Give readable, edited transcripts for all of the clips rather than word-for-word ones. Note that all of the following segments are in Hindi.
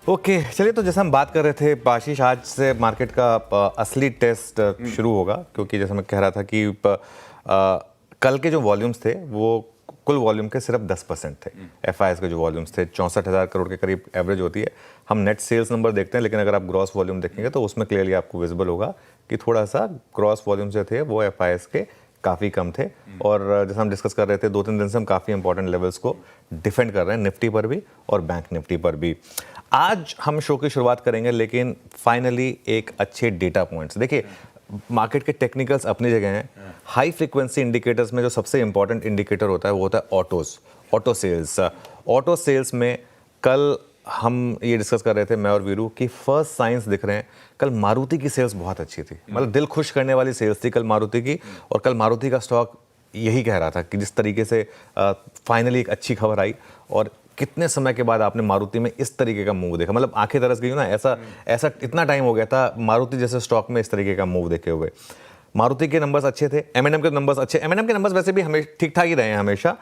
ओके चलिए, तो जैसे हम बात कर रहे थे आशीष, आज से मार्केट का असली टेस्ट शुरू होगा, क्योंकि जैसे मैं कह रहा था कि कल के जो वॉल्यूम्स थे वो कुल वॉल्यूम के सिर्फ 10% थे। एफआईएस के जो वॉल्यूम्स थे 64,000 करोड़ के करीब एवरेज होती है। हम नेट सेल्स नंबर देखते हैं, लेकिन अगर आप ग्रॉस वॉल्यूम देखेंगे तो उसमें क्लियरली आपको विजिबल होगा कि थोड़ा सा ग्रॉस वॉल्यूम जो थे वो एफआईएस के काफ़ी कम थे। और जैसे हम डिस्कस कर रहे थे 2-3 दिन से हम काफ़ी इंपॉर्टेंट लेवल्स को डिफेंड कर रहे हैं, निफ्टी पर भी और बैंक निफ्टी पर भी। आज हम शो की शुरुआत करेंगे, लेकिन फाइनली एक अच्छे डेटा पॉइंट्स। देखिए, मार्केट के टेक्निकल्स अपनी जगह हैं। हाई फ्रीक्वेंसी इंडिकेटर्स में जो सबसे इंपॉर्टेंट इंडिकेटर होता है वो होता है ऑटो सेल्स। ऑटो सेल्स में कल हम ये डिस्कस कर रहे थे, मैं और वीरू, की फर्स्ट साइंस दिख रहे हैं। कल मारुति की सेल्स बहुत अच्छी थी, मतलब दिल खुश करने वाली सेल्स थी कल मारुति की। और कल मारुति का स्टॉक यही कह रहा था कि जिस तरीके से फाइनली एक अच्छी खबर आई, और कितने समय के बाद आपने मारुति में इस तरीके का मूव देखा, मतलब आंखें तरस गई ना। ऐसा इतना टाइम हो गया था मारुति जैसे स्टॉक में इस तरीके का मूव देखे हुए। मारुति के नंबर्स अच्छे थे, एमएनएम के नंबर्स अच्छे। एमएनएम के नंबर्स वैसे भी हमेशा ठीक ठाक ही रहे हैं हमेशा।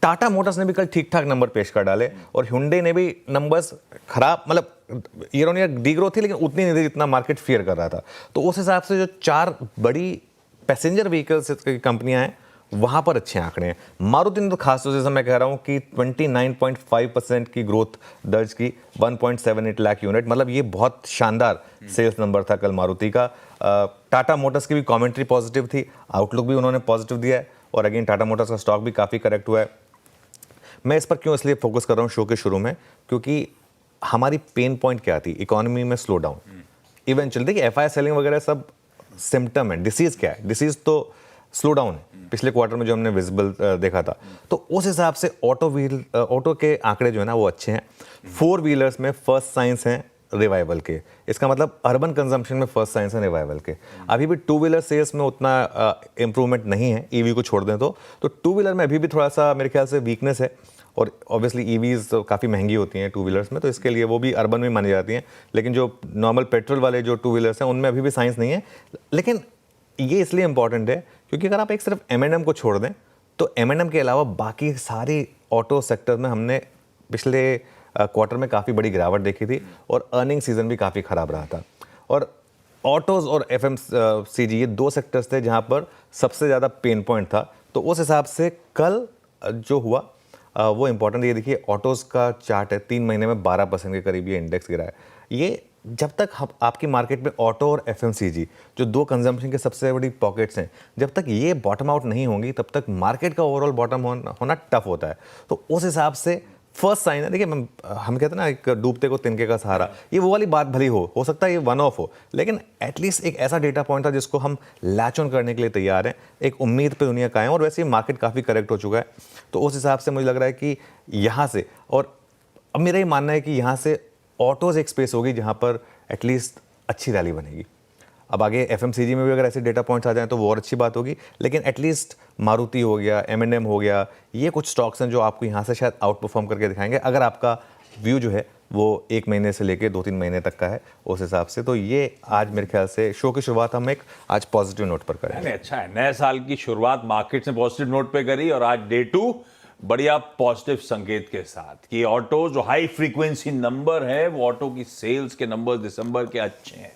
टाटा मोटर्स ने भी कल ठीक ठाक नंबर पेश कर डाले, और hyundai ने भी नंबर्स खराब, मतलब ईयर ऑन ईयर डीग्रोथ थी, लेकिन उतनी नहीं थी जितना मार्केट फियर कर रहा था। तो उस हिसाब से जो 4 बड़ी पैसेंजर व्हीकल्स की कंपनियां हैं वहां पर अच्छे आंकड़े हैं। मारुति ने तो खास तौर से मैं कह रहा हूं कि 29.5% की ग्रोथ दर्ज की, 1.78 लाख यूनिट, मतलब ये बहुत शानदार सेल्स नंबर था कल मारुति का। टाटा मोटर्स की भी कमेंट्री पॉजिटिव थी, आउटलुक भी उन्होंने पॉजिटिव दिया है, और अगेन टाटा मोटर्स का स्टॉक भी काफ़ी करेक्ट हुआ है। मैं इस पर क्यों इसलिए फोकस कर रहा हूँ शो के शुरू में, क्योंकि हमारी पेन पॉइंट क्या थी, इकोनॉमी में स्लो डाउन। इवेंचुअली देखिए एफआई सेलिंग वगैरह सब सिम्टम है, डिसीज क्या है, डिसीज तो स्लो डाउन है। पिछले क्वार्टर में जो हमने विजिबल देखा था, तो उस हिसाब से ऑटो के आंकड़े जो है ना वो अच्छे हैं। 4 व्हीलर्स में फर्स्ट साइंस हैं रिवाइवल के, इसका मतलब अर्बन कंजम्पशन में फर्स्ट साइंस है रिवाइवल के। अभी भी 2 व्हीलर सेल्स में उतना इंप्रूवमेंट नहीं है, ईवी को छोड़ दें तो 2 व्हीलर में अभी भी थोड़ा सा मेरे ख्याल से वीकनेस है। और ऑब्वियसली ईवीज काफ़ी महंगी होती हैं 2 व्हीलर्स में, तो इसके लिए वो भी अर्बन में मानी जाती हैं। लेकिन जो नॉर्मल पेट्रोल वाले जो 2 व्हीलर्स हैं उनमें अभी भी साइंस नहीं है। लेकिन ये इसलिए इंपॉर्टेंट है क्योंकि अगर आप एक सिर्फ एमएनएम को छोड़ दें, तो एमएनएम के अलावा बाकी सारी ऑटो सेक्टर में हमने पिछले क्वार्टर में काफ़ी बड़ी गिरावट देखी थी, और अर्निंग सीजन भी काफ़ी ख़राब रहा था। और ऑटोज़ और एफएमसीजी ये 2 सेक्टर्स थे जहाँ पर सबसे ज़्यादा पेन पॉइंट था। तो उस हिसाब से कल जो हुआ वो इंपॉर्टेंट। ये देखिए ऑटोज़ का चार्ट है, 3 महीने में 12% के करीब ये इंडेक्स गिरा है। ये जब तक आपकी मार्केट में ऑटो और एफएमसीजी जो 2 कंजम्पशन के सबसे बड़ी पॉकेट्स हैं, जब तक ये बॉटम आउट नहीं होंगी तब तक मार्केट का ओवरऑल बॉटम होना टफ होता है। तो उस हिसाब से फर्स्ट साइन है, देखिए हम कहते हैं ना एक डूबते को तिनके का सहारा, ये वो वाली बात भली हो सकता है ये वन ऑफ हो, लेकिन एटलीस्ट एक ऐसा डेटा पॉइंट था जिसको हम लैच ऑन करने के लिए तैयार हैं। एक उम्मीद पे दुनिया कायम, और वैसे ही मार्केट काफ़ी करेक्ट हो चुका है। तो उस हिसाब से मुझे लग रहा है कि यहाँ से, और अब मेरा ये मानना है कि यहाँ से ऑटोज़ एक स्पेस होगी जहाँ पर एटलीस्ट अच्छी रैली बनेगी। अब आगे एफएमसीजी में भी अगर ऐसे डेटा पॉइंट्स आ जाएं तो वो और अच्छी बात होगी, लेकिन एटलीस्ट मारुति हो गया, एमएनएम हो गया, ये कुछ स्टॉक्स हैं जो आपको यहाँ से शायद आउट परफॉर्म करके दिखाएंगे, अगर आपका व्यू जो है वो 1 महीने से लेके 2-3 महीने तक का है उस हिसाब से। तो ये आज मेरे ख्याल से शो की शुरुआत हम एक आज पॉजिटिव नोट पर करेंगे। अच्छा है, नए साल की शुरुआत मार्केट ने पॉजिटिव नोट पे करी, और आज डे 2 बढ़िया पॉजिटिव संकेत के साथ कि ऑटो जो हाई फ्रीक्वेंसी नंबर है वो ऑटो की सेल्स के नंबर दिसंबर के अच्छे हैं।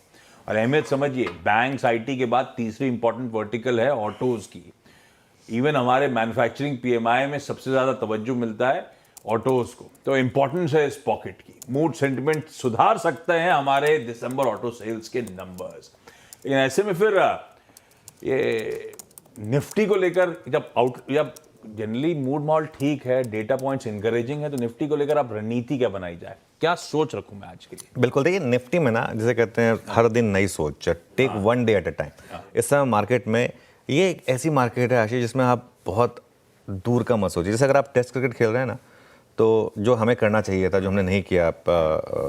और अहमियत समझिए, बैंक्स आईटी के बाद तीसरी इंपॉर्टेंट वर्टिकल है ऑटोज की। इवन हमारे मैन्युफैक्चरिंग पीएमआई में सबसे ज्यादा तवज्जो मिलता है ऑटोज को, तो इंपॉर्टेंस है इस पॉकेट की। मूड सेंटिमेंट सुधार सकते हैं हमारे दिसंबर ऑटो सेल्स के नंबर्स। लेकिन ऐसे में फिर ये निफ्टी को लेकर जब जनरली मूड माहौल ठीक है, डेटा पॉइंट्स इंकरेजिंग है, तो निफ्टी को लेकर आप रणनीति क्या बनाई जाए, क्या सोच रखूं मैं आज के लिए? बिल्कुल, देखिए निफ्टी में ना जिसे कहते हैं हर दिन नई सोच, take one day at a time. इस समय मार्केट में ये एक ऐसी मार्केट है आशीष जिसमें आप बहुत दूर का मत सोचिए। जैसे अगर आप टेस्ट क्रिकेट खेल रहे हैं ना, तो जो हमें करना चाहिए था, जो हमने नहीं किया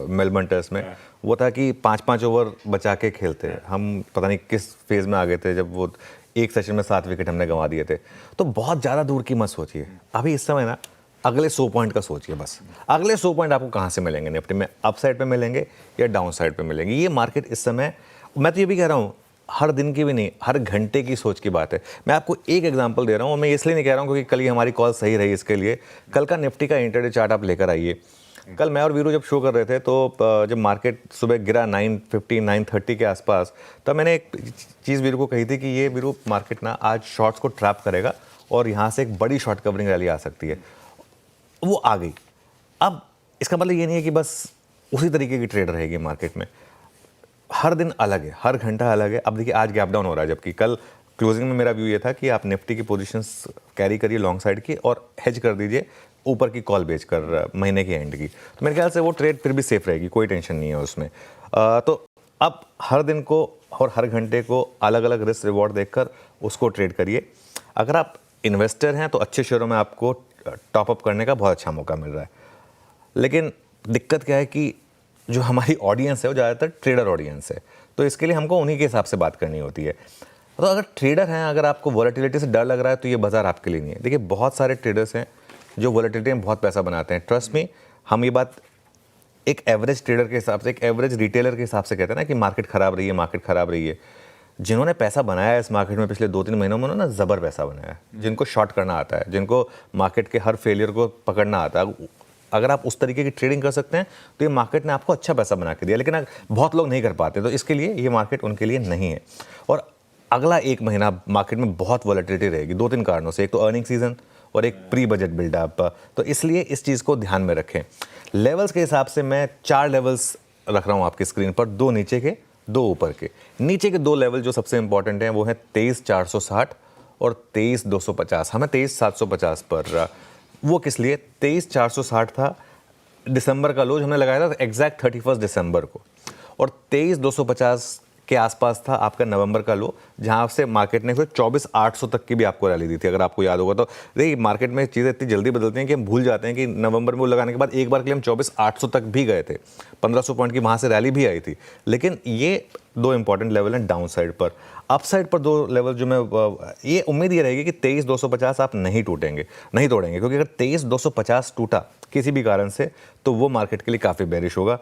मेलबर्न टेस्ट में, वो था कि 5-5 ओवर बचा के खेलते। हम पता नहीं किस फेज में आ गए थे जब वो एक सेशन में 7 विकेट हमने गंवा दिए थे। तो बहुत ज़्यादा दूर की मत सोचिए अभी इस समय ना, अगले 100 पॉइंट का सोचिए बस। अगले 100 पॉइंट आपको कहाँ से मिलेंगे निफ्टी में, अप साइड पे मिलेंगे या डाउन साइड पे मिलेंगे। ये मार्केट इस समय, मैं तो ये भी कह रहा हूँ, हर दिन की भी नहीं, हर घंटे की सोच की बात है। मैं आपको एक एग्जांपल दे रहा हूँ, मैं इसलिए नहीं कह रहा हूँ क्योंकि कल ही हमारी कॉल सही रही इसके लिए। कल का निफ्टी का इंटरडे चार्ट आप लेकर आइए, कल मैं और वीरू जब शो कर रहे थे तो जब मार्केट सुबह गिरा 9:50 9:30 के आसपास, तब मैंने एक चीज़ वीरू को कही थी कि ये वीरू मार्केट ना आज शॉर्ट्स को ट्रैप करेगा और यहाँ से एक बड़ी शॉर्ट कवरिंग रैली आ सकती है। वो आ गई। अब इसका मतलब ये नहीं है कि बस उसी तरीके की ट्रेड रहेगी मार्केट में, हर दिन अलग है, हर घंटा अलग है। अब देखिए आज गैप डाउन हो रहा है, जबकि कल क्लोजिंग में मेरा व्यू ये था कि आप निफ्टी की पोजीशंस कैरी करिए लॉन्ग साइड की और हेज कर दीजिए ऊपर की कॉल बेचकर महीने के एंड की। तो मेरे ख्याल से वो ट्रेड फिर भी सेफ रहेगी, कोई टेंशन नहीं है उसमें। तो अब हर दिन को और हर घंटे को अलग अलग रिस्क रिवॉर्ड देखकर उसको ट्रेड करिए। अगर आप इन्वेस्टर हैं तो अच्छे शेयरों में आपको टॉप अप करने का बहुत अच्छा मौका मिल रहा है। लेकिन दिक्कत क्या है कि जो हमारी ऑडियंस है वो ज़्यादातर ट्रेडर ऑडियंस है, तो इसके लिए हमको उन्हीं के हिसाब से बात करनी होती है। तो अगर ट्रेडर हैं, अगर आपको वॉलेटिलिटी से डर लग रहा है तो ये बाजार आपके लिए नहीं है। देखिए बहुत सारे ट्रेडर्स हैं जो वॉलेटिलिटी में बहुत पैसा बनाते हैं। ट्रस्ट में हम ये बात एक एवरेज ट्रेडर के हिसाब से, एक एवरेज रिटेलर के हिसाब से कहते हैं ना कि मार्केट खराब रही है, मार्केट खराब रही है। जिन्होंने पैसा बनाया है इस मार्केट में पिछले 2-3 महीनों में, उन्होंने ज़बर पैसा बनाया है। जिनको शॉर्ट करना आता है, जिनको मार्केट के हर फेलियर को पकड़ना आता है, अगर आप उस तरीके की ट्रेडिंग कर सकते हैं तो ये मार्केट ने आपको अच्छा पैसा बना के दिया। लेकिन बहुत लोग नहीं कर पाते, तो इसके लिए ये मार्केट उनके लिए नहीं है। और अगला 1 महीना मार्केट में बहुत वॉलेटिलिटी रहेगी 2-3 कारणों से। एक तो अर्निंग सीजन और एक प्री बजट बिल्डअप, तो इसलिए इस चीज़ को ध्यान में रखें। लेवल्स के हिसाब से मैं 4 लेवल्स रख रहा हूँ आपकी स्क्रीन पर, 2 नीचे के 2 ऊपर के। नीचे के 2 लेवल जो सबसे इंपॉर्टेंट हैं वो है 23,460 और 23,250। हमें 23,750 पर, वो किस लिए? 23,460 था दिसंबर का लो जो हमने लगाया था एग्जैक्ट 31 दिसंबर को, और 23,250 के आसपास था आपका नवंबर का लो, जहां से मार्केट ने फिर 24,800 तक की भी आपको रैली दी थी, अगर आपको याद होगा। तो देखिए मार्केट में चीज़ें इतनी जल्दी बदलती हैं कि हम भूल जाते हैं कि नवंबर में वो लगाने के बाद एक बार के लिए हम 24,800 तक भी गए थे, 1500 पॉइंट की वहाँ से रैली भी आई थी। लेकिन ये 2 इंपॉर्टेंट लेवल हैं डाउन साइड पर। अप साइड पर 2 लेवल जो मैं ये उम्मीद ये रहेगी कि 23,250 आप नहीं तोड़ेंगे, क्योंकि अगर 23,250 टूटा किसी भी कारण से तो वो मार्केट के लिए काफ़ी बेरिश होगा।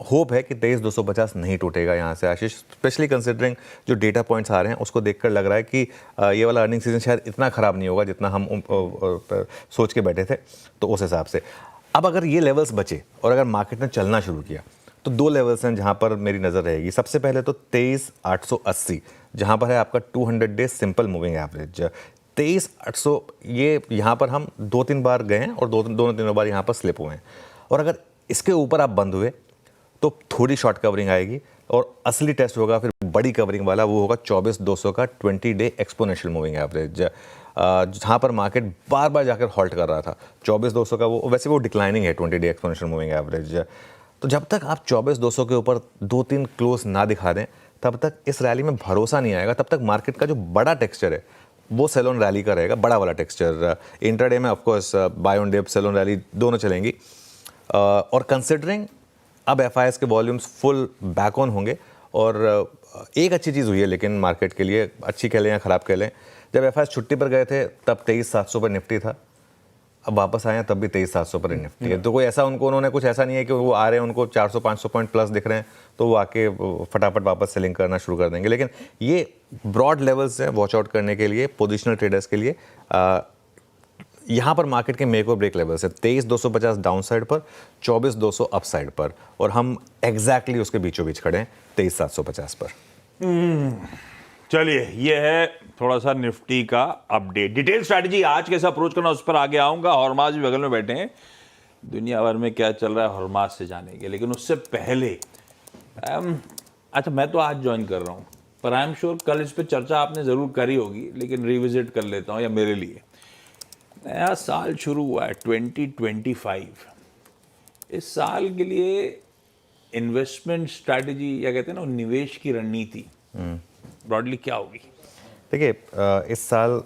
होप है कि 23,250 नहीं टूटेगा यहाँ से आशीष, स्पेशली कंसिडरिंग जो डेटा पॉइंट्स आ रहे हैं उसको देखकर लग रहा है कि ये वाला अर्निंग सीजन शायद इतना ख़राब नहीं होगा जितना हम सोच के बैठे थे। तो उस हिसाब से अब अगर ये लेवल्स बचे और अगर मार्केट ने चलना शुरू किया तो 2 लेवल्स हैं जहाँ पर मेरी नज़र रहेगी। सबसे पहले तो 23,880 जहाँ पर है आपका 200 डे सिंपल मूविंग एवरेज। 23,800 ये यहाँ पर हम 2-3 बार गए हैं और दोनों तीनों बार यहाँ पर स्लिप हुए हैं। और अगर इसके ऊपर आप बंद हुए तो थोड़ी शॉर्ट कवरिंग आएगी और असली टेस्ट होगा फिर बड़ी कवरिंग वाला, वो होगा 24,200 का 20 डे एक्सपोनेंशियल मूविंग एवरेज, जहाँ पर मार्केट बार बार जाकर हॉल्ट कर रहा था। 24,200 का वो वैसे वो डिक्लाइनिंग है 20 डे एक्सपोनेंशियल मूविंग एवरेज। तो जब तक आप 24,200 के ऊपर 2-3 क्लोज ना दिखा दें तब तक इस रैली में भरोसा नहीं आएगा। तब तक मार्केट का जो बड़ा टेक्सचर है वो सेल ऑन रैली का रहेगा, बड़ा वाला टेक्सचर। इंट्राडे में of course buy on dip, sell on rally दोनों चलेंगी। और कंसिडरिंग अब एफआईएस के वॉल्यूम्स फुल बैक ऑन होंगे। और एक अच्छी चीज़ हुई है लेकिन मार्केट के लिए, अच्छी कह लें या ख़राब कह लें, जब एफआईएस छुट्टी पर गए थे तब 23,700 पर निफ्टी था, अब वापस आए हैं तब भी 23,700 पर निफ्टी है। तो कोई ऐसा उन्होंने कुछ ऐसा नहीं है कि वो आ रहे हैं उनको 400-500 पॉइंट प्लस दिख रहे हैं तो वो आके फटाफट वापस सेलिंग करना शुरू कर देंगे। लेकिन ये ब्रॉड लेवल्स हैं वॉच आउट करने के लिए, पोजिशनल ट्रेडर्स के लिए। यहाँ पर मार्केट के मेक और ब्रेक लेवल्स है 23,250 डाउन साइड पर, 24,200 अप साइड पर, और हम एग्जैक्टली उसके बीचों बीच खड़े हैं 23,750 पर। चलिए ये है थोड़ा सा निफ्टी का अपडेट। डिटेल स्ट्रैटेजी आज कैसे अप्रोच करना उस पर आगे आऊंगा। हॉर्माज भी बगल में बैठे हैं, दुनिया भर में क्या चल रहा है हॉर्माज से जानेंगे। लेकिन उससे पहले अच्छा मैं तो आज ज्वाइन कर रहा हूँ पर आई एम श्योर कल इस पर चर्चा आपने ज़रूर करी होगी, लेकिन रिविजिट कर लेता हूँ या मेरे लिए। नया साल शुरू हुआ है 2025। इस साल के लिए इन्वेस्टमेंट स्ट्रैटेजी या कहते हैं ना निवेश की रणनीति ब्रॉडली क्या होगी? देखिए इस साल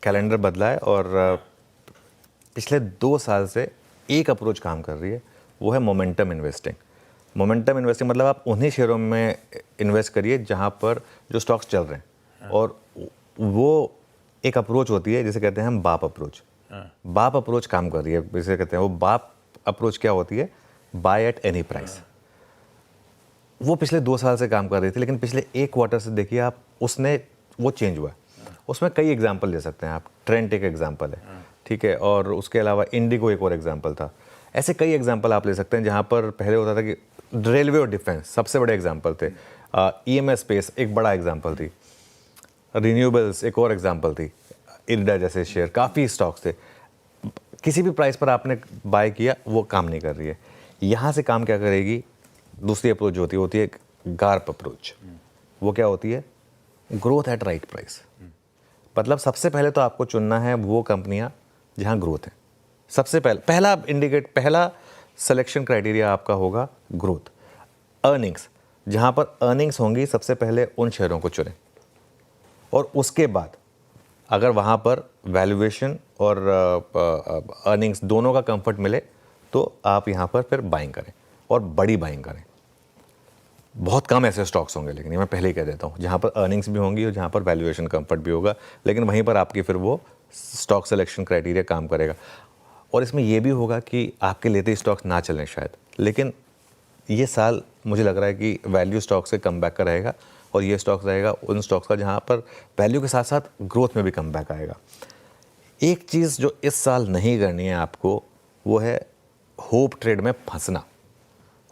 कैलेंडर बदला है और पिछले 2 साल से एक अप्रोच काम कर रही है, वो है मोमेंटम इन्वेस्टिंग। मोमेंटम इन्वेस्टिंग मतलब आप उन्हीं शेयरों में इन्वेस्ट करिए जहां पर जो स्टॉक्स चल रहे हैं, और वो एक अप्रोच होती है जिसे कहते हैं हम बाप अप्रोच। बाप अप्रोच काम कर रही है, जिसे कहते हैं वो बाप अप्रोच क्या होती है, बाय एट एनी प्राइस। वो पिछले 2 साल से काम कर रही थी, लेकिन पिछले 1 क्वार्टर से देखिए आप उसने वो चेंज हुआ। उसमें कई एग्जाम्पल ले सकते हैं आप। ट्रेंट एक एग्जाम्पल है, ठीक है, और उसके अलावा इंडिगो एक और एग्जाम्पल था। ऐसे कई एग्जाम्पल आप ले सकते हैं जहाँ पर पहले होता था कि रेलवे और डिफेंस सबसे बड़े एग्जाम्पल थे, EMS स्पेस एक बड़ा एग्जाम्पल थी, रिन्यूएबल्स एक और एग्जाम्पल थी, इरडा जैसे शेयर, काफ़ी स्टॉक्स थे। किसी भी प्राइस पर आपने बाय किया वो काम नहीं कर रही है। यहाँ से काम क्या करेगी, दूसरी अप्रोच जो होती है गार्प अप्रोच। वो क्या होती है, ग्रोथ एट राइट प्राइस। मतलब सबसे पहले तो आपको चुनना है वो कंपनियां जहां ग्रोथ है। सबसे पहला सिलेक्शन क्राइटेरिया आपका होगा ग्रोथ। अर्निंग्स, जहां पर अर्निंग्स होंगी सबसे पहले उन शेयरों को चुनें, और उसके बाद अगर वहां पर वैल्यूएशन और अर्निंग्स दोनों का कंफर्ट मिले तो आप यहां पर फिर बाइंग करें, और बड़ी बाइंग करें। बहुत कम ऐसे स्टॉक्स होंगे, लेकिन ये मैं पहले ही कह देता हूँ, जहाँ पर अर्निंग्स भी होंगी और जहाँ पर वैल्यूएशन कंफर्ट भी होगा, लेकिन वहीं पर आपकी फिर वो स्टॉक सिलेक्शन क्राइटेरिया काम करेगा। और इसमें ये भी होगा कि आपके लेते ही स्टॉक्स ना चलें शायद, लेकिन ये साल मुझे लग रहा है कि वैल्यू स्टॉक्स से कम बैक का रहेगा, और ये स्टॉक्स रहेगा उन स्टॉक्स का जहाँ पर वैल्यू के साथ साथ ग्रोथ में भी कम बैक आएगा। एक चीज़ जो इस साल नहीं करनी है आपको, वो है होप ट्रेड में फंसना।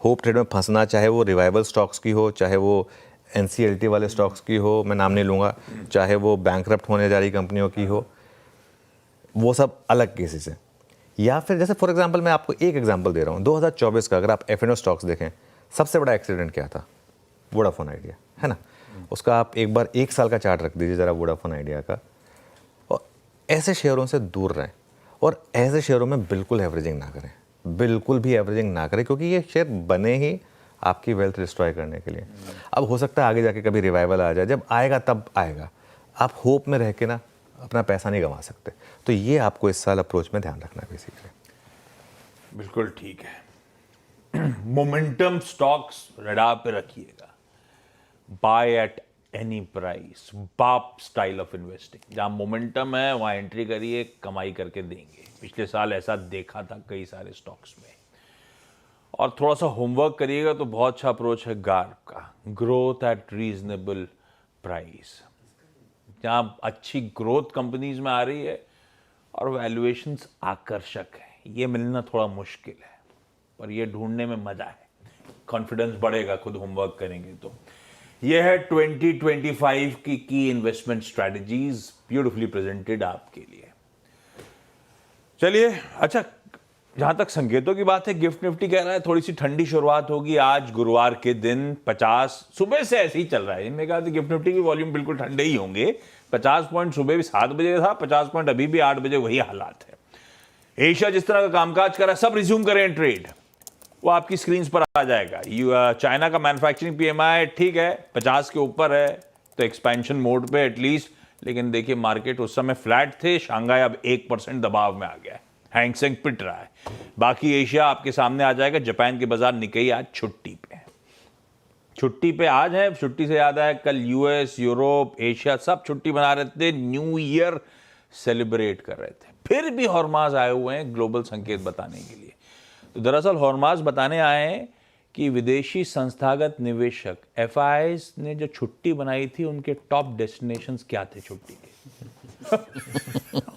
होप ट्रेड में फंसना, चाहे वो रिवाइवल स्टॉक्स की हो, चाहे वो NCLT वाले स्टॉक्स की हो, मैं नाम नहीं लूँगा, चाहे वो बैंकरप्ट होने जा रही कंपनियों की हो, वो सब अलग केसेस हैं। या फिर जैसे फॉर एग्जांपल मैं आपको एक एग्जांपल दे रहा हूँ, 2024 का अगर आप F&O स्टॉक्स देखें, सबसे बड़ा एक्सीडेंट क्या था, वोडाफोन आइडिया, है ना। उसका आप एक बार 1 साल का चार्ट रख दीजिए ज़रा वोडाफोन आइडिया का, और ऐसे शेयरों से दूर रहें, और ऐसे शेयरों में बिल्कुल एवरेजिंग ना करें, बिल्कुल भी एवरेजिंग ना करें, क्योंकि ये शेयर बने ही आपकी वेल्थ डिस्ट्रॉय करने के लिए। अब हो सकता है आगे जाके कभी रिवाइवल आ जाए, जब आएगा तब आएगा। आप होप में रह के ना अपना पैसा नहीं गंवा सकते। तो ये आपको इस साल अप्रोच में ध्यान रखना है बेसिकली। बिल्कुल ठीक है। मोमेंटम स्टॉक्स रडार पे रखिएगा। बाय एट एनी प्राइस, बाप स्टाइल ऑफ इन्वेस्टिंग। जहां मोमेंटम है वहां एंट्री करिए, कमाई करके देंगे। पिछले साल ऐसा देखा था कई सारे स्टॉक्स में। और थोड़ा सा होमवर्क करिएगा तो बहुत अच्छा अप्रोच है गार्प का, ग्रोथ एट रीजनेबल प्राइस। जहां अच्छी ग्रोथ कंपनीज में आ रही है और वैल्यूएशंस आकर्षक है, ये मिलना थोड़ा मुश्किल है, पर ये ढूंढने में मजा है। कॉन्फिडेंस बढ़ेगा खुद होमवर्क करेंगे तो। ये है 2025 की इन्वेस्टमेंट स्ट्रैटेजीज, ब्यूटीफुली प्रेजेंटेड आपके लिए। चलिए, अच्छा, जहां तक संकेतों की बात है, गिफ्ट निफ्टी कह रहा है थोड़ी सी ठंडी शुरुआत होगी आज गुरुवार के दिन। 50 सुबह से ऐसे ही चल रहा है। इनमें कहा था गिफ्ट निफ्टी की वॉल्यूम बिल्कुल ठंडे ही होंगे। 50 पॉइंट सुबह भी 7 बजे था, 50 पॉइंट अभी भी 8 बजे, वही हालात है। एशिया जिस तरह का कामकाज कर रहा है, सब रिज्यूम करें ट्रेड, वो आपकी स्क्रीन पर आ जाएगा। चाइना का मैन्युफैक्चरिंग PMI ठीक है, 50 के ऊपर है, तो एक्सपेंशन मोड पे एटलीस्ट। लेकिन देखिए, मार्केट उस समय फ्लैट थे, शांघाई अब 1% दबाव में आ गया है, हैंगसेंग पिट रहा है। बाकी एशिया आपके सामने आ जाएगा। जापान के बाजार निकई आज छुट्टी पे है, छुट्टी पे आज है। छुट्टी से याद है, कल US, यूरोप, एशिया सब छुट्टी बना रहे थे, न्यू ईयर सेलिब्रेट कर रहे थे। फिर भी हॉर्माज आए हुए हैं ग्लोबल संकेत बताने के लिए। तो दरअसल हॉर्माज बताने आए हैं कि विदेशी संस्थागत निवेशक FIIs ने जो छुट्टी बनाई थी, उनके टॉप डेस्टिनेशंस क्या थे छुट्टी के।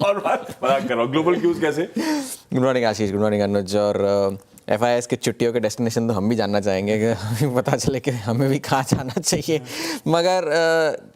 और बात कर रहा हूं, ग्लोबल क्यूज कैसे। गुड मॉर्निंग आशीष, गुड मॉर्निंग अनुज। और FIIs की छुट्टियों के डेस्टिनेशन तो हम भी जानना चाहेंगे कि हमें पता चले कि हमें भी कहाँ जाना चाहिए। मगर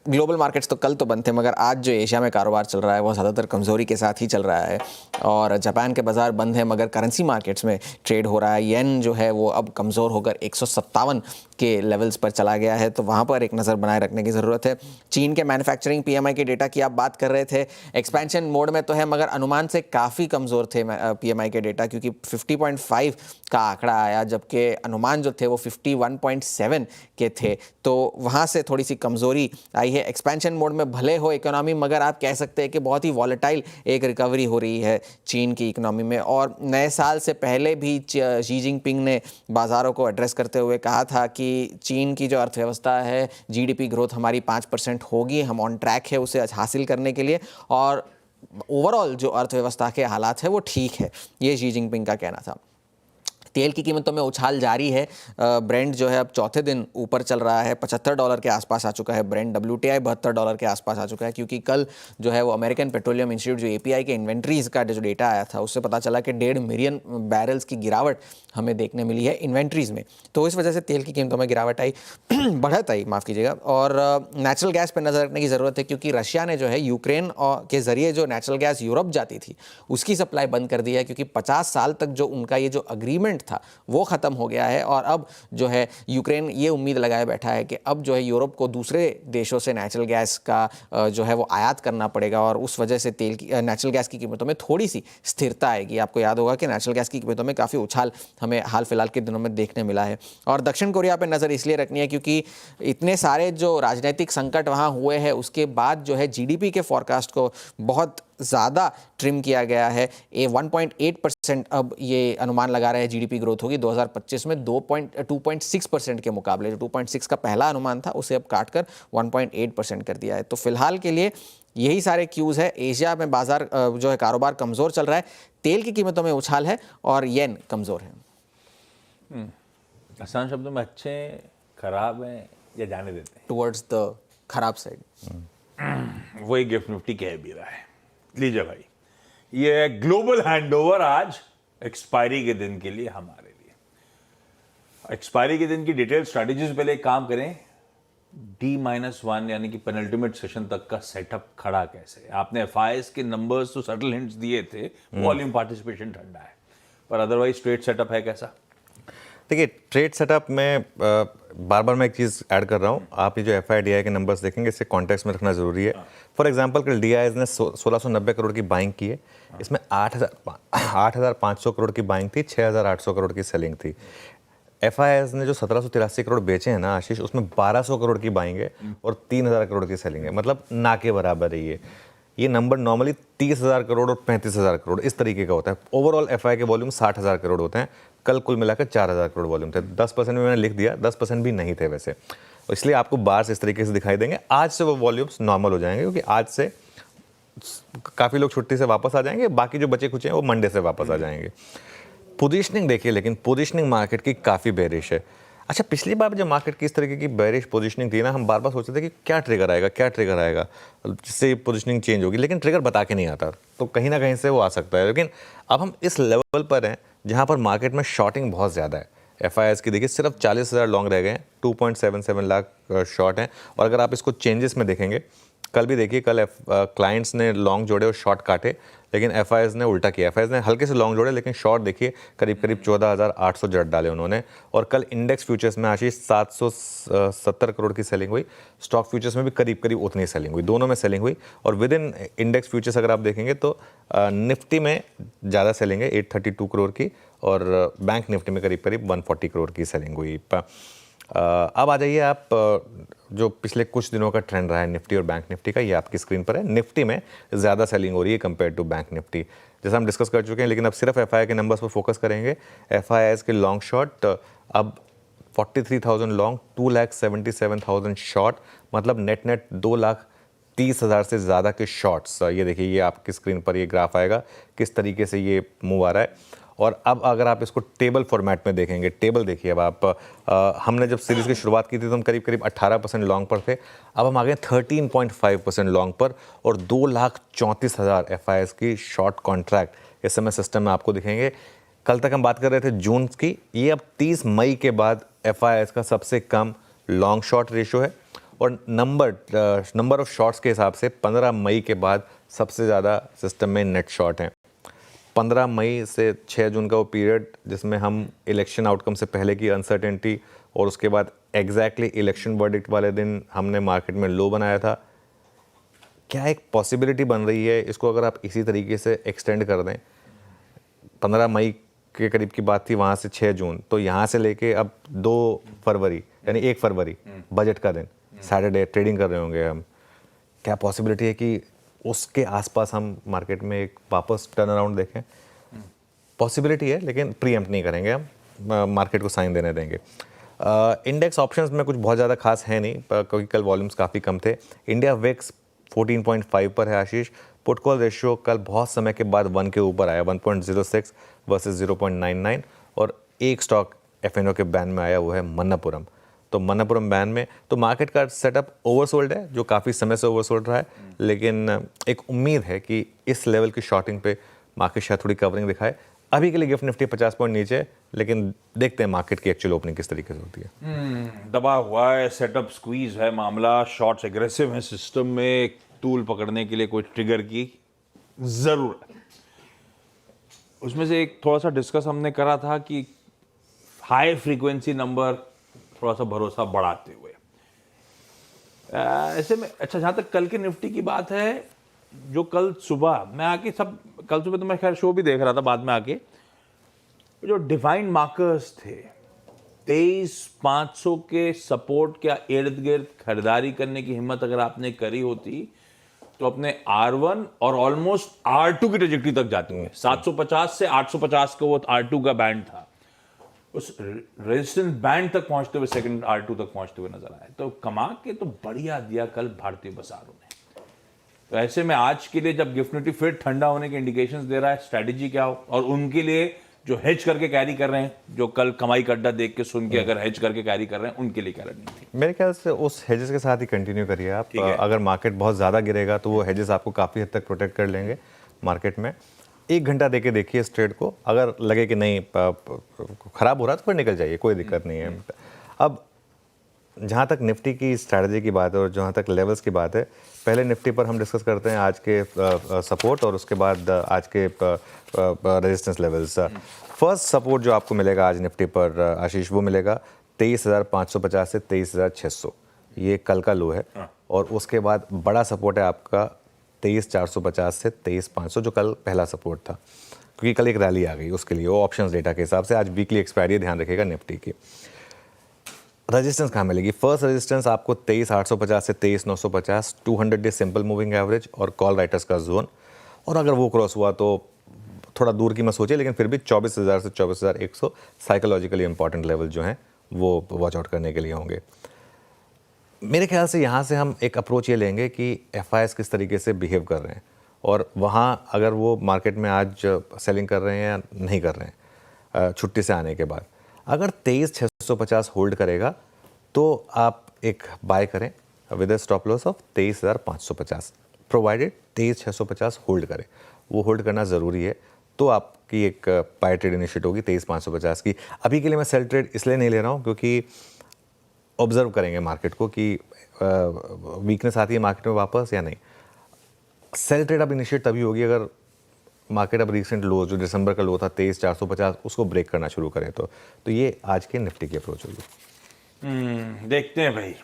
ग्लोबल मार्केट्स तो कल तो बंद थे, मगर आज जो एशिया में कारोबार चल रहा है वो ज़्यादातर कमज़ोरी के साथ ही चल रहा है। और जापान के बाज़ार बंद है, मगर करेंसी मार्केट्स में ट्रेड हो रहा है। येन जो है वो अब कमज़ोर होकर 157 के लेवल्स पर चला गया है, तो वहाँ पर एक नज़र बनाए रखने की ज़रूरत है। चीन के मैन्युफैक्चरिंग PMI के डेटा की आप बात कर रहे थे, एक्सपेंशन मोड में तो है, मगर अनुमान से काफ़ी कमज़ोर थे PMI के डेटा, क्योंकि 50.5 का आंकड़ा आया, जबकि अनुमान जो थे वो 51.7 के थे। तो वहाँ से थोड़ी सी कमज़ोरी आई है। एक्सपेंशन मोड में भले हो इकोनॉमी, मगर आप कह सकते हैं कि बहुत ही वॉलेटाइल एक रिकवरी हो रही है चीन की इकोनॉमी में। और नए साल से पहले भी शी जिनपिंग ने बाज़ारों को एड्रेस करते हुए कहा था कि चीन की जो अर्थव्यवस्था है, GDP ग्रोथ हमारी 5% होगी, हम ऑन ट्रैक है उसे हासिल करने के लिए, और ओवरऑल जो अर्थव्यवस्था के हालात है वो ठीक है, ये शी जिनपिंग का कहना था। तेल की कीमतों में उछाल जारी है। ब्रेंट जो है अब चौथे दिन ऊपर चल रहा है, $75 के आसपास आ चुका है ब्रेंट। WTI $72 के आसपास आ चुका है, क्योंकि कल जो है वो अमेरिकन पेट्रोलियम इंस्टीट्यूट जो API के इन्वेंट्रीज का जो डेटा आया था उससे पता चला कि 1.5 मिलियन बैरल्स की गिरावट हमें देखने मिली है इन्वेंट्रीज में। तो इस वजह से तेल की कीमतों में गिरावट आई बढ़त आई, माफ़ कीजिएगा। और नेचुरल गैस पर नज़र रखने की ज़रूरत है, क्योंकि रशिया ने जो है यूक्रेन के ज़रिए जो नेचुरल गैस यूरोप जाती थी उसकी सप्लाई बंद कर दी है, क्योंकि 50 साल तक जो उनका ये जो अग्रीमेंट था वो ख़त्म हो गया है। और अब जो है यूक्रेन ये उम्मीद लगाए बैठा है कि अब जो है यूरोप को दूसरे देशों से नेचुरल गैस का जो है वो आयात करना पड़ेगा, और उस वजह से नेचुरल गैस की कीमतों में थोड़ी सी स्थिरता आएगी। आपको याद होगा कि नेचुरल गैस की कीमतों में काफ़ी उछाल हमें हाल फिलहाल के दिनों में देखने मिला है। और दक्षिण कोरिया पर नज़र इसलिए रखनी है क्योंकि इतने सारे जो राजनीतिक संकट वहाँ हुए हैं उसके बाद जो है GDP के फॉरकास्ट को बहुत ज़्यादा ट्रिम किया गया है। 1.8% अब ये अनुमान लगा रहे हैं GDP ग्रोथ होगी 2025 में 2.6% के मुकाबले। जो 2.6 का पहला अनुमान था उसे अब काटकर 1.8% कर दिया है। तो फिलहाल के लिए यही सारे क्यूज़ है। एशिया में बाजार जो है कारोबार कमज़ोर चल रहा है, तेल की कीमतों में उछाल है और येन कमज़ोर है। आसान शब्दों में अच्छे खराब हैं या जाने देते टुवर्ड्स द खराब साइड। हैं, वही गिफ्ट निफ्टी कह भी रहा है। लीजिए भाई, ये ग्लोबल हैंडओवर आज एक्सपायरी के दिन के लिए हमारे लिए। एक्सपायरी के दिन की डिटेल स्ट्रैटेजीज पहले एक काम करें, D-1 यानी कि पेनल्टीमेट सेशन तक का सेटअप खड़ा कैसे। आपने FIS के नंबर्स तो सटल हिंट्स दिए थे, वॉल्यूम पार्टिसिपेशन ठंडा है, पर अदरवाइज ट्रेड सेटअप है कैसा? देखिए, ट्रेड सेटअप में बार बार मैं एक चीज़ ऐड कर रहा हूँ। आप ये जो FI-DI के नंबर्स देखेंगे, इसे कॉन्टेक्स्ट में रखना ज़रूरी है। फॉर एग्जांपल कल DIs ने 1690 करोड़ की बाइंग की है, इसमें 8,500 करोड़ की बाइंग थी, 6,800 करोड़ की सेलिंग थी। FIs ने जो 1783 करोड़ बेचे हैं ना आशीष, उसमें 1200 करोड़ की बाइंग है और 3000 करोड़ की सेलिंग है, मतलब ना के बराबर है ये नंबर नॉर्मली 30,000 करोड़ और 35,000 करोड़ इस तरीके का होता है। ओवरऑल FI के वॉल्यूम 60,000 करोड़ होते हैं, कल कुल मिलाकर 4,000 करोड़ वॉल्यूम थे। 10% में मैंने लिख दिया, 10% भी नहीं थे वैसे, इसलिए आपको बार्स इस तरीके से दिखाई देंगे। आज से वो वॉल्यूम्स नॉर्मल हो जाएंगे, क्योंकि आज से काफ़ी लोग छुट्टी से वापस आ जाएंगे, बाकी जो बचे खुचे हैं वो मंडे से वापस आ जाएंगे। पोजीशनिंग देखिए, लेकिन पोजीशनिंग मार्केट की काफ़ी बेरिश है। अच्छा, पिछली बार जब मार्केट की इस तरीके की बेरिश पोजीशनिंग थी ना, हम बार बार सोचते थे कि क्या ट्रिगर आएगा जिससे पोजीशनिंग चेंज होगी, लेकिन ट्रिगर बता के नहीं आता, तो कहीं ना कहीं से वो आ सकता है। लेकिन अब हम इस लेवल पर हैं जहाँ पर मार्केट में शॉर्टिंग बहुत ज़्यादा है। FIS की देखिए सिर्फ 40,000 लॉन्ग रह गए हैं, 2.77 लाख शॉर्ट हैं। और अगर आप इसको चेंजेस में देखेंगे, कल भी देखिए, कल क्लाइंट्स ने लॉन्ग जोड़े और शॉर्ट काटे, लेकिन FIS ने उल्टा किया। FIS ने हल्के से लॉन्ग जोड़े, लेकिन शॉर्ट देखिए करीब 14,800 जट डाले उन्होंने। और कल इंडेक्स फ्यूचर्स में आशीष 770 करोड़ की सेलिंग हुई, स्टॉक फ्यूचर्स में भी करीब उतनी सेलिंग हुई, दोनों में सेलिंग हुई। और विद इन इंडेक्स फ्यूचर्स अगर आप देखेंगे तो निफ्टी में ज़्यादा सेलिंग है, 832 करोड़ की, और बैंक निफ्टी में करीब 140 करोड़ की सेलिंग हुई। अब आ जाइए आप, जो पिछले कुछ दिनों का ट्रेंड रहा है निफ्टी और बैंक निफ्टी का, ये आपकी स्क्रीन पर है। निफ्टी में ज़्यादा सेलिंग हो रही है कंपेयर टू बैंक निफ्टी, जैसा हम डिस्कस कर चुके हैं। लेकिन अब सिर्फ FI के नंबर्स पर फोकस करेंगे। FIS के लॉन्ग शॉर्ट अब 43,000 लॉन्ग, 2,77,000 शॉर्ट, मतलब नेट 2,30,000 से ज़्यादा के शॉर्ट्स। ये देखिए, ये आपकी स्क्रीन पर ये ग्राफ आएगा किस तरीके से ये मूव आ रहा है। और अब अगर आप इसको टेबल फॉर्मेट में देखेंगे, टेबल देखिए अब आप, हमने जब सीरीज़ की शुरुआत की थी तो हम करीब 18% लॉन्ग पर थे, अब हम आ गए 13.5% लॉन्ग पर, और 2,34,000 FIS की शॉर्ट कॉन्ट्रैक्ट इस समय सिस्टम में आपको दिखेंगे। कल तक हम बात कर रहे थे जून की, ये अब 30 मई के बाद FIS का सबसे कम लॉन्ग शॉर्ट रेशो है, और नंबर ऑफ शॉर्ट्स के हिसाब से 15 मई के बाद सबसे ज़्यादा सिस्टम में नेट शॉर्ट हैं। 15 मई से 6 जून का वो पीरियड जिसमें हम इलेक्शन आउटकम से पहले की अनसर्टेनिटी और उसके बाद एग्जैक्टली इलेक्शन वर्डिक्ट वाले दिन हमने मार्केट में लो बनाया था, क्या एक पॉसिबिलिटी बन रही है इसको अगर आप इसी तरीके से एक्सटेंड कर दें। 15 मई के करीब की बात थी, वहाँ से 6 जून, तो यहाँ से लेके अब 2 फरवरी यानी 1 फरवरी बजट का दिन, सैटरडे ट्रेडिंग कर रहे होंगे हम, क्या पॉसिबिलिटी है कि उसके आसपास हम मार्केट में एक वापस टर्न अराउंड देखें? पॉसिबिलिटी है, लेकिन प्रीएम्प्ट नहीं करेंगे हम, मार्केट को साइन देने देंगे। इंडेक्स ऑप्शंस में कुछ बहुत ज़्यादा खास है नहीं, क्योंकि कल वॉल्यूम्स काफ़ी कम थे। इंडिया विक्स 14.5 पर है आशीष। पुट कॉल रेशियो कल बहुत समय के बाद 1 के ऊपर आया, 1.06 वर्सेस 0.99, और एक स्टॉक एफएनओ के बैन में आया, वो है मन्नापुरम। तो मन्नापुरम बैन में तो मार्केट का सेटअप ओवरसोल्ड है, जो काफ़ी समय से ओवरसोल्ड रहा है, लेकिन एक उम्मीद है कि इस लेवल की शॉर्टिंग पे मार्केट शायद थोड़ी कवरिंग दिखाए। अभी के लिए गिफ्ट निफ्टी 50 पॉइंट नीचे है, लेकिन देखते हैं मार्केट की एक्चुअल ओपनिंग किस तरीके से होती है। दबा हुआ है, सेटअप स्क्वीज है मामला, शॉर्ट्स एग्रेसिव है सिस्टम में, एक टूल पकड़ने के लिए कोई ट्रिगर की जरूरत है। उसमें से एक थोड़ा सा डिस्कस हमने करा था कि हाई फ्रीक्वेंसी नंबर थोड़ा सा भरोसा बढ़ाते हुए ऐसे में। अच्छा, जहां तक कल की निफ्टी की बात है, जो कल सुबह मैं आके कल सुबह तो मैं खैर शो भी देख रहा था, बाद में आके जो डिफाइंड मार्कर्स थे 23,500 के सपोर्ट के इर्द गिर्द खरीदारी करने की हिम्मत अगर आपने करी होती तो अपने R1 और ऑलमोस्ट R2 की ट्रेजेक्टरी तक जाते हुए 750 से 850 का वो R2 का बैंड था, उस रेजिस्टेंस बैंड तक पहुंचते हुए सेकंड R2 तक पहुंचते हुए नजर आए। तो कमा के तो बढ़िया दिया कल भारतीय बाजारों ने। तो ऐसे में आज के लिए जब गिफ्ट निफ्टी फिर ठंडा होने के इंडिकेशंस दे रहा है, स्ट्रैटेजी क्या हो, और उनके लिए जो हेज करके कैरी कर रहे हैं, जो कल कमाई का अड्डा देख के सुन के अगर हेज करके कैरी कर रहे हैं, उनके लिए क्या रणनीति? मेरे ख्याल से उस हेजेस के साथ ही कंटिन्यू करिए आप। अगर मार्केट बहुत ज़्यादा गिरेगा तो वो हेजेस आपको काफ़ी हद तक प्रोटेक्ट कर लेंगे मार्केट में। 1 घंटा देके देखिए इस ट्रेड को, अगर लगे कि नहीं ख़राब हो रहा तो फिर निकल जाइए, कोई दिक्कत नहीं है। अब जहाँ तक निफ्टी की स्ट्रैटेजी की बात है और जहाँ तक लेवल्स की बात है, पहले निफ्टी पर हम डिस्कस करते हैं आज के सपोर्ट और उसके बाद आज के रेजिस्टेंस लेवल्स। फर्स्ट सपोर्ट जो आपको मिलेगा आज निफ्टी पर आशीष, वो मिलेगा 23,550 से 23,600, ये कल का लो है। और उसके बाद बड़ा सपोर्ट है आपका 23,450 से 23,500, जो कल पहला सपोर्ट था, क्योंकि कल एक रैली आ गई उसके लिए, वो ऑप्शंस डेटा के हिसाब से। आज वीकली एक्सपायरी ध्यान रखिएगा निफ्टी की। रेजिस्टेंस कहाँ मिलेगी? फर्स्ट रेजिस्टेंस आपको 23,850 से 23,950, 200 डे सिंपल मूविंग एवरेज और कॉल राइटर्स का जोन। और अगर वो क्रॉस हुआ तो थोड़ा दूर की मत सोचिए, लेकिन फिर भी 24,000 से 24,100 साइकोलॉजिकली इंपॉर्टेंट लेवल जो हैं वो वॉच आउट करने के लिए होंगे। मेरे ख्याल से यहाँ से हम एक अप्रोच ये लेंगे कि FIs किस तरीके से बिहेव कर रहे हैं, और वहाँ अगर वो मार्केट में आज सेलिंग कर रहे हैं या नहीं कर रहे हैं छुट्टी से आने के बाद। अगर 23,650 होल्ड करेगा तो आप एक बाय करें with stop loss of 23,550, provided 23,650 hold करें। वो होल्ड करना ज़रूरी है, तो आपकी एक बाय ट्रेड इनिशिएट होगी 23,550 की। अभी के लिए मैं सेल ट्रेड इसलिए नहीं ले रहा हूँ क्योंकि ऑब्जर्व करेंगे मार्केट को कि वीकनेस आती है मार्केट में वापस या नहीं। सेल ट्रेड अब इनिशिएट तभी होगी अगर मार्केट अब रिसेंट लो जो दिसंबर का लो था 23,450 उसको ब्रेक करना शुरू करें तो ये आज के निफ्टी की अप्रोच होगी। देखते हैं भाई,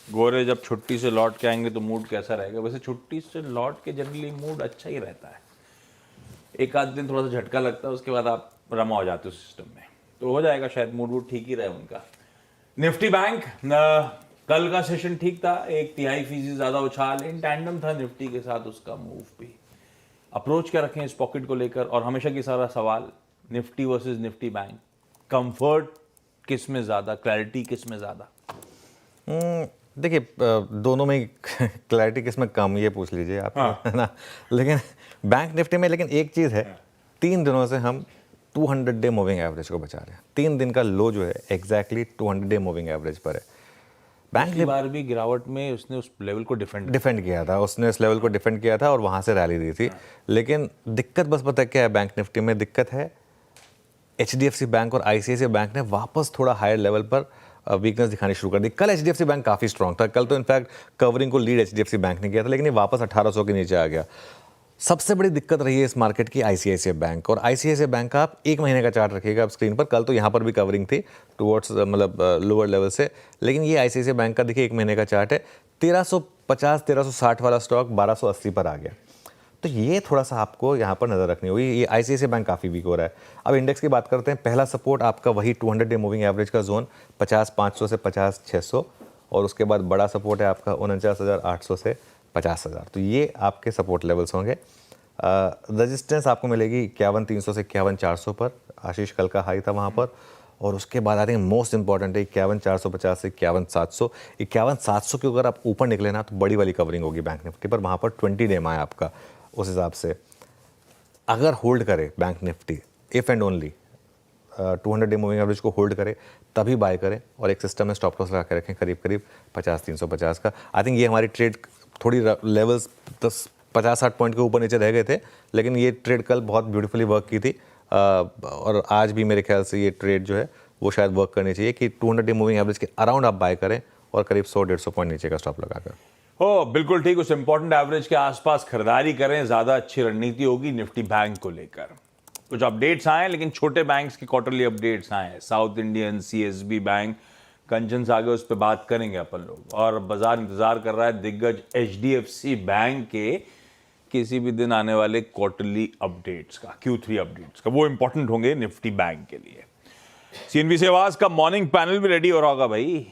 गोरे जब छुट्टी से लौट के आएंगे तो मूड कैसा रहेगा। वैसे छुट्टी से लौट के जनरली मूड अच्छा ही रहता है, एक आध दिन थोड़ा सा झटका लगता है, उसके बाद आप रमा हो जाते हो सिस्टम में, तो हो जाएगा शायद मूड वूड ठीक ही रहे उनका। निफ्टी बैंक कल का सेशन ठीक था, 1/3% ज्यादा उछाल इन टैंडम था निफ्टी के साथ उसका मूव भी। अप्रोच क्या रखें इस पॉकेट को लेकर, और हमेशा की सारा सवाल Nifty versus Nifty bank, comfort किस में ज़्यादा, क्लैरिटी किस में ज़्यादा? देखिए दोनों में क्लैरिटी किस में कम, ये पूछ लीजिए आप, है ना। लेकिन बैंक निफ्टी में लेकिन एक चीज़ है, 3 दिनों से हम 200 डे मूविंग एवरेज को बचा रहे हैं। 3 दिन का लो जो है एग्जैक्टली 200 डे मूविंग एवरेज पर है। बैंक पिछली बार भी गिरावट में उसने उस लेवल को डिफेंड किया था, उसने उस लेवल को डिफेंड किया था और वहाँ से रैली दी थी। लेकिन दिक्कत बस पता क्या है बैंक निफ्टी में, दिक्कत है HDFC बैंक और ICICI बैंक ने वापस थोड़ा हायर लेवल पर वीकनेस दिखानी शुरू कर दी। कल HDFC बैंक काफ़ी स्ट्रॉन्ग था, कल तो इनफैक्ट कवरिंग को लीड HDFC बैंक ने किया था, लेकिन ये वापस 1800 के नीचे आ गया। सबसे बड़ी दिक्कत रही है इस मार्केट की ICICI बैंक, और ICICI बैंक का आप 1 महीने का चार्ट रखिएगा आप स्क्रीन पर। कल तो यहाँ पर भी कवरिंग थी टुवर्ड्स मतलब लोअर लेवल से, लेकिन ये ICICI बैंक का देखिए 1 महीने का चार्ट है, 1350-1360 वाला स्टॉक 1280 पर आ गया। तो ये थोड़ा सा आपको यहाँ पर नज़र रखनी होगी। ये ICICI बैंक काफ़ी वीक हो रहा है। अब इंडेक्स की बात करते हैं। पहला सपोर्ट आपका वही 200 डे मूविंग एवरेज का जोन 50,500 से 50,600, और उसके बाद बड़ा सपोर्ट है आपका 49,800 से 50,000। तो ये आपके सपोर्ट लेवल्स होंगे। रेजिस्टेंस आपको मिलेगी 51,300 से 51,400 पर, आशीष कल का हाई था वहाँ पर। और उसके बाद आई थिंक मोस्ट इंपॉर्टेंट है 51,450 से 51,700। 51,700 के अगर आप ऊपर निकले ना तो बड़ी वाली कवरिंग होगी बैंक निफ्टी पर, वहाँ पर 20 डे है आपका। उस हिसाब से अगर होल्ड करे bank Nifty if and only 200 day moving average को होल्ड करे तभी बाय करें, और एक सिस्टम में स्टॉप लॉस लगा के रखें करीब करीब 50-350 का। आई थिंक ये हमारी ट्रेड थोड़ी लेवल्स 50-60 पॉइंट के ऊपर नीचे रह गए थे, लेकिन ये ट्रेड कल बहुत ब्यूटीफुली वर्क की थी, और आज भी मेरे ख्याल से ये ट्रेड जो है वो शायद वर्क करनी चाहिए कि 200 डे मूविंग एवरेज के अराउंड आप बाय करें और करीब 100-150 पॉइंट नीचे का स्टॉप लगाकर। ओ बिल्कुल ठीक, उस इंपॉर्टेंट एवरेज के आसपास खरीदारी करें, ज्यादा अच्छी रणनीति होगी निफ्टी बैंक को लेकर। कुछ अपडेट्स आए, लेकिन छोटे बैंक्स के क्वार्टरली अपडेट्स आए, साउथ इंडियन, सीएसबी बैंक, कंचन सागर, उस पर बात करेंगे अपन लोग। और बाजार इंतजार कर रहा है दिग्गज एचडीएफसी बैंक के किसी भी दिन आने वाले क्वार्टरली अपडेट्स का, Q3 अपडेट्स का, वो इंपॉर्टेंट होंगे निफ्टी बैंक के लिए। सीएनबी सेवाज का मॉर्निंग पैनल भी रेडी हो रहा होगा भाई।